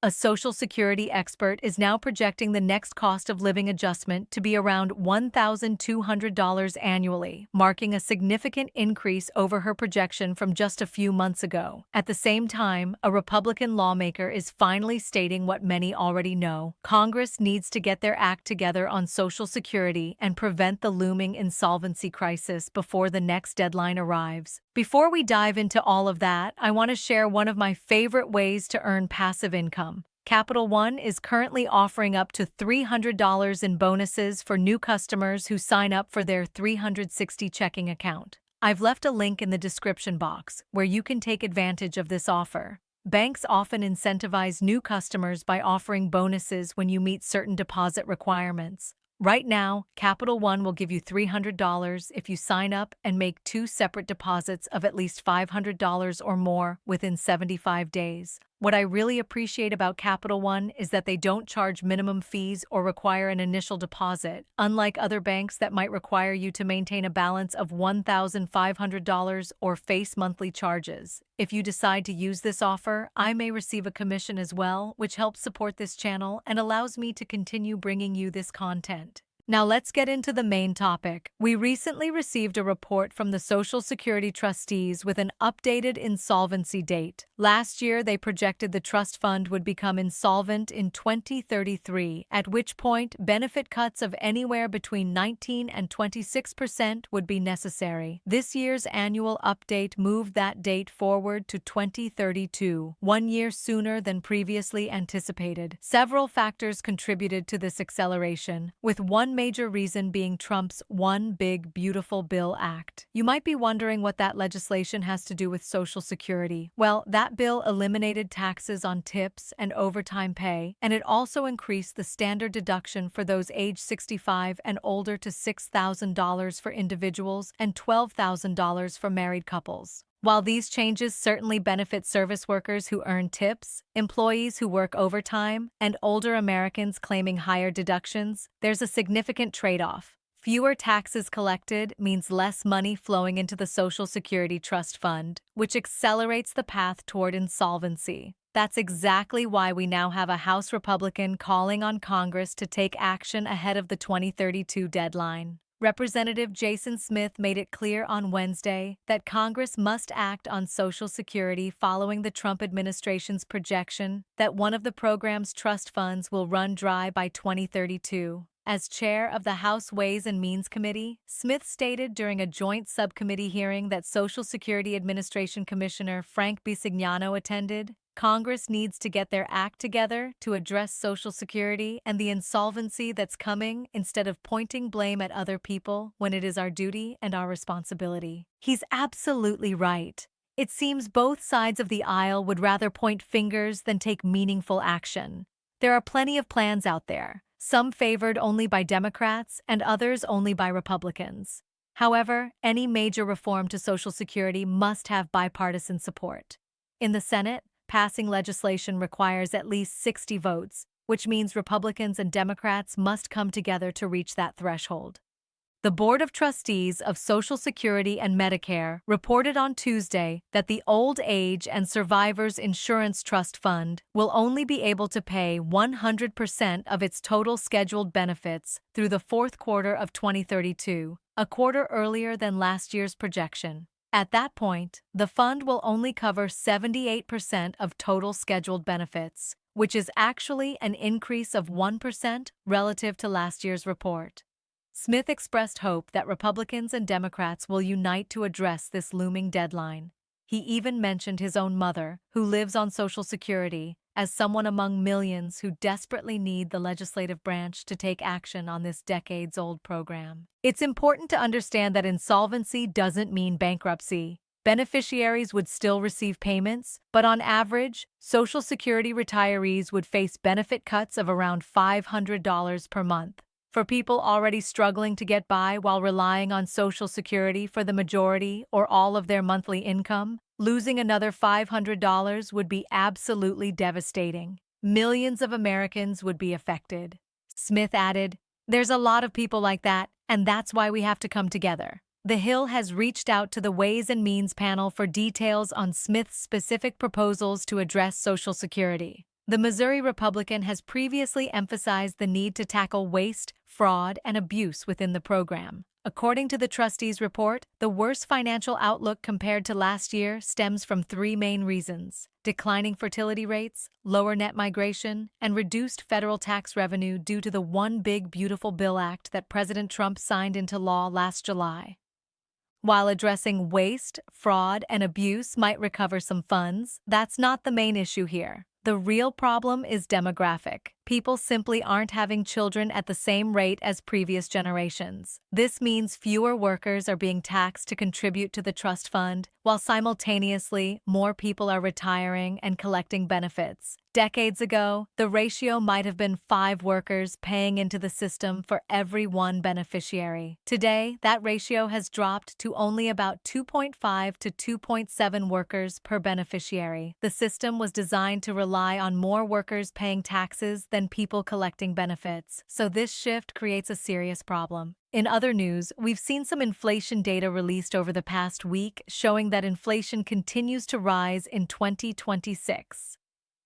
A Social Security expert is now projecting the next cost of living adjustment to be around $1,200 annually, marking a significant increase over her projection from just a few months ago. At the same time, a Republican lawmaker is finally stating what many already know. Congress needs to get their act together on Social Security and prevent the looming insolvency crisis before the next deadline arrives. Before we dive into all of that, I want to share one of my favorite ways to earn passive income. Capital One is currently offering up to $300 in bonuses for new customers who sign up for their 360 checking account. I've left a link in the description box where you can take advantage of this offer. Banks often incentivize new customers by offering bonuses when you meet certain deposit requirements. Right now, Capital One will give you $300 if you sign up and make 2 separate deposits of at least $500 or more within 75 days. What I really appreciate about Capital One is that they don't charge minimum fees or require an initial deposit, unlike other banks that might require you to maintain a balance of $1,500 or face monthly charges. If you decide to use this offer, I may receive a commission as well, which helps support this channel and allows me to continue bringing you this content. Now let's get into the main topic. We recently received a report from the Social Security trustees with an updated insolvency date. Last year, they projected the trust fund would become insolvent in 2033, at which point benefit cuts of anywhere between 19 and 26% would be necessary. This year's annual update moved that date forward to 2032, 1 year sooner than previously anticipated. Several factors contributed to this acceleration, with one major reason being Trump's One Big Beautiful Bill Act. You might be wondering what that legislation has to do with Social Security. Well, that bill eliminated taxes on tips and overtime pay, and it also increased the standard deduction for those age 65 and older to $6,000 for individuals and $12,000 for married couples. While these changes certainly benefit service workers who earn tips, employees who work overtime, and older Americans claiming higher deductions, there's a significant trade-off. Fewer taxes collected means less money flowing into the Social Security Trust Fund, which accelerates the path toward insolvency. That's exactly why we now have a House Republican calling on Congress to take action ahead of the 2032 deadline. Representative Jason Smith made it clear on Wednesday that Congress must act on Social Security following the Trump administration's projection that one of the program's trust funds will run dry by 2032. As chair of the House Ways and Means Committee, Smith stated during a joint subcommittee hearing that Social Security Administration Commissioner Frank Bisignano attended, Congress needs to get their act together to address Social Security and the insolvency that's coming instead of pointing blame at other people when it is our duty and our responsibility. He's absolutely right. It seems both sides of the aisle would rather point fingers than take meaningful action. There are plenty of plans out there, some favored only by Democrats and others only by Republicans. However, any major reform to Social Security must have bipartisan support. In the Senate, passing legislation requires at least 60 votes, which means Republicans and Democrats must come together to reach that threshold. The Board of Trustees of Social Security and Medicare reported on Tuesday that the Old Age and Survivors Insurance Trust Fund will only be able to pay 100% of its total scheduled benefits through the fourth quarter of 2032, a quarter earlier than last year's projection. At that point, the fund will only cover 78% of total scheduled benefits, which is actually an increase of 1% relative to last year's report. Smith expressed hope that Republicans and Democrats will unite to address this looming deadline. He even mentioned his own mother, who lives on Social Security, as someone among millions who desperately need the legislative branch to take action on this decades-old program. It's important to understand that insolvency doesn't mean bankruptcy. Beneficiaries would still receive payments, but on average, Social Security retirees would face benefit cuts of around $500 per month. For people already struggling to get by while relying on Social Security for the majority or all of their monthly income, losing another $500 would be absolutely devastating. Millions of Americans would be affected. Smith added, "There's a lot of people like that, and that's why we have to come together." The Hill has reached out to the Ways and Means panel for details on Smith's specific proposals to address Social Security. The Missouri Republican has previously emphasized the need to tackle waste, fraud, and abuse within the program. According to the trustees' report, the worse financial outlook compared to last year stems from three main reasons: declining fertility rates, lower net migration, and reduced federal tax revenue due to the One Big Beautiful Bill Act that President Trump signed into law last July. While addressing waste, fraud, and abuse might recover some funds, that's not the main issue here. The real problem is demographic. People simply aren't having children at the same rate as previous generations. This means fewer workers are being taxed to contribute to the trust fund, while simultaneously more people are retiring and collecting benefits. Decades ago, the ratio might have been 5 workers paying into the system for every one beneficiary. Today, that ratio has dropped to only about 2.5 to 2.7 workers per beneficiary. The system was designed to rely on more workers paying taxes than people collecting benefits, so this shift creates a serious problem. In other news, we've seen some inflation data released over the past week showing that inflation continues to rise in 2026.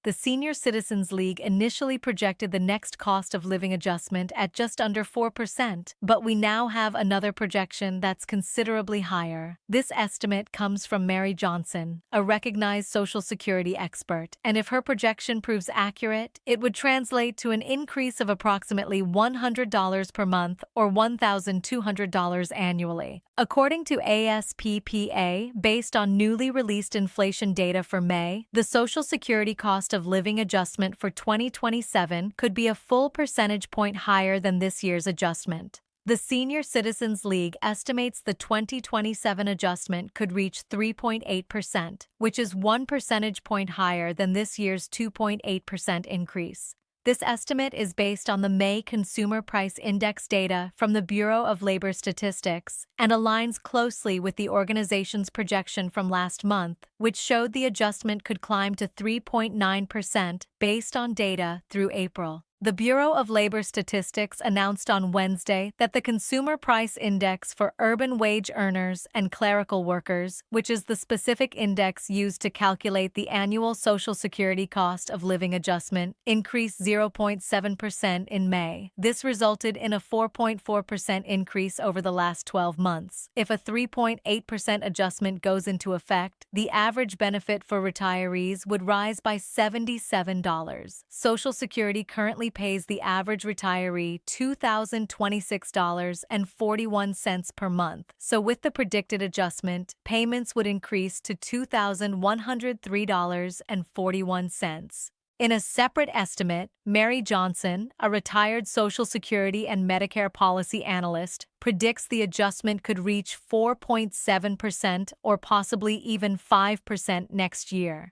The Senior Citizens League initially projected the next cost of living adjustment at just under 4%, but we now have another projection that's considerably higher. This estimate comes from Mary Johnson, a recognized Social Security expert, and if her projection proves accurate, it would translate to an increase of approximately $100 per month or $1,200 annually. According to ASPPA, based on newly released inflation data for May, the Social Security cost of living adjustment for 2027 could be a full percentage point higher than this year's adjustment. The Senior Citizens League estimates the 2027 adjustment could reach 3.8%, which is 1 percentage point higher than this year's 2.8% increase. This estimate is based on the May Consumer Price Index data from the Bureau of Labor Statistics and aligns closely with the organization's projection from last month, which showed the adjustment could climb to 3.9% based on data through April. The Bureau of Labor Statistics announced on Wednesday that the Consumer Price Index for urban wage earners and clerical workers, which is the specific index used to calculate the annual Social Security cost of living adjustment, increased 0.7% in May. This resulted in a 4.4% increase over the last 12 months. If a 3.8% adjustment goes into effect, the average benefit for retirees would rise by $77. Social Security currently pays the average retiree $2,026.41 per month, so with the predicted adjustment, payments would increase to $2,103.41. In a separate estimate, Mary Johnson, a retired Social Security and Medicare policy analyst, predicts the adjustment could reach 4.7% or possibly even 5% next year.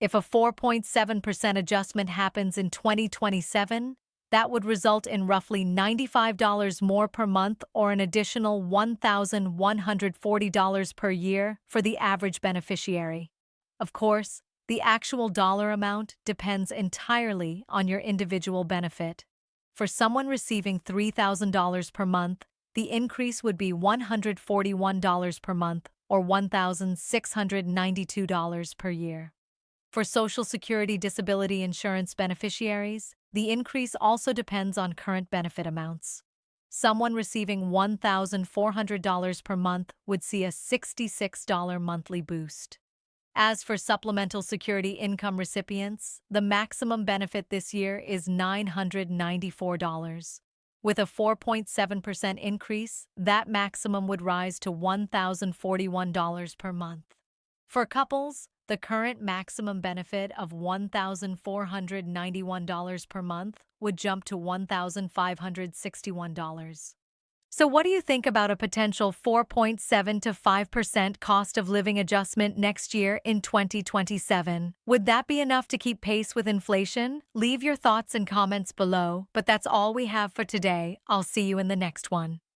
If a 4.7% adjustment happens in 2027, that would result in roughly $95 more per month or an additional $1,140 per year for the average beneficiary. Of course, the actual dollar amount depends entirely on your individual benefit. For someone receiving $3,000 per month, the increase would be $141 per month or $1,692 per year. For Social Security disability insurance beneficiaries, the increase also depends on current benefit amounts. Someone receiving $1,400 per month would see a $66 monthly boost. As for supplemental security income recipients, the maximum benefit this year is $994. With a 4.7% increase, that maximum would rise to $1,041 per month. For couples, the current maximum benefit of $1,491 per month would jump to $1,561. So what do you think about a potential 4.7 to 5% cost of living adjustment next year in 2027? Would that be enough to keep pace with inflation? Leave your thoughts and comments below, but that's all we have for today. I'll see you in the next one.